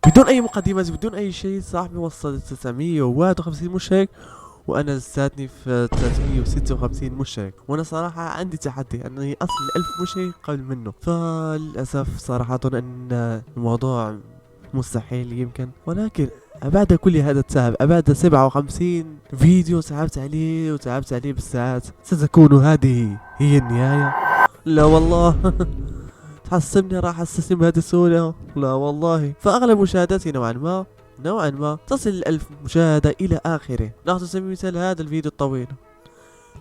بدون اي مقدمات بدون اي شيء صاحبي وصل 951 مشترك، وانا لساتني في 356 مشترك، وانا صراحة عندي تحدي اني اصل 1000 مشترك قبل منه. فللاسف صراحة اظن ان الموضوع مستحيل يمكن، ولكن بعد كل هذا التعب، بعد 57 فيديو تعبت عليه وتعبت عليه بالساعات، ستكون هذه هي النهاية؟ لا والله. تحسبني راح استسلم بهذه السهولة؟ لا والله. فأغلب مشاهداتي نوعا ما تصل ال1000 مشاهدة إلى آخره. ناخذ سبيل المثال هذا الفيديو الطويل،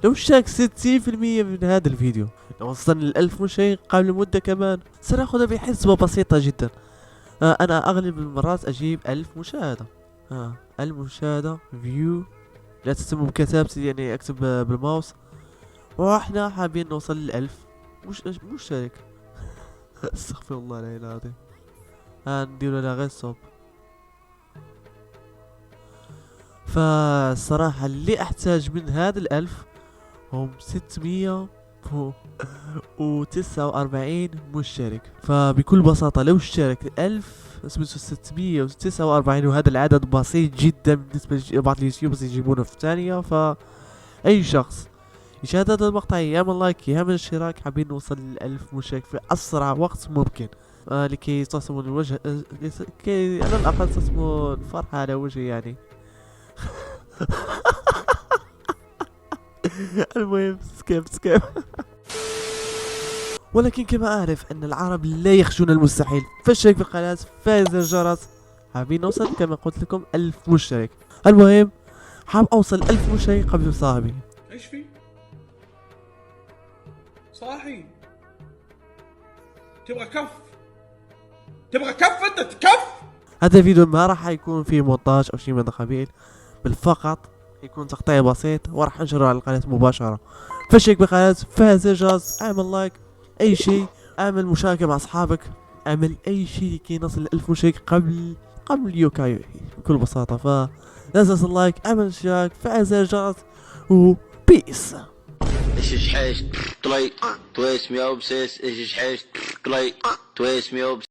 لو اشترك 60% من هذا الفيديو، لو وصلنا ل1000 مشترك قبل مدة كمان، سنأخذها بحسبة بسيطة جدا. أنا أغلب المرات أجيب 1000 مشاهدة. 1000 مشاهدة فيو، لا تهتموا بكتابتي يعني أكتب بالماوس، وإحنا حابين نوصل ل1000 مشترك. استغفر الله العلي العظيم. نديرو لها غير صوب. فالصراحة اللي احتاج من هذا ال1000 هم 649 مشترك. فبكل بساطة لو اشترك 1000 اسمته 649، وهذا العدد بسيط جدا بالنسبة لبعض اليوتيوبرز يجيبونه في ثانية. فأي شخص يشاهد هذا المقطع يعمل لايك يعمل اشتراك، حابين نوصل ل1000 مشترك في أسرع وقت ممكن، لكي تصموا الوجه، كي على الأقل تصموا الفرحة على وجهي يعني. المهم سكيب. ولكن كما أعرف أن العرب لا يخشون المستحيل، فاشترك في القناة، فعل زر الجرس. حابين نوصل كما قلت لكم 1000 مشترك. المهم حاب أوصل 1000 مشترك قبل صاحبي. ايش في؟ صاحي تبغى كف انت كف. هذا الفيديو ما راح يكون فيه مونتاج او شيء من القبيل، بل فقط يكون تقطيع بسيط وراح انشره على القناة مباشرة. فاشترك بالقناة، فعل زر الجرس، اعمل لايك، اي شيء، اعمل مشاركة مع اصحابك، اعمل اي شيء لكي نصل ل1000 مشترك قبل يوكاي بكل بساطة. لا تنسى اللايك، اعمل اشتراك، فعل زر الجرس، وبيس. ايش حيش طلي تويس ميوبسيس ايش حيش طلي تويس ميوبس.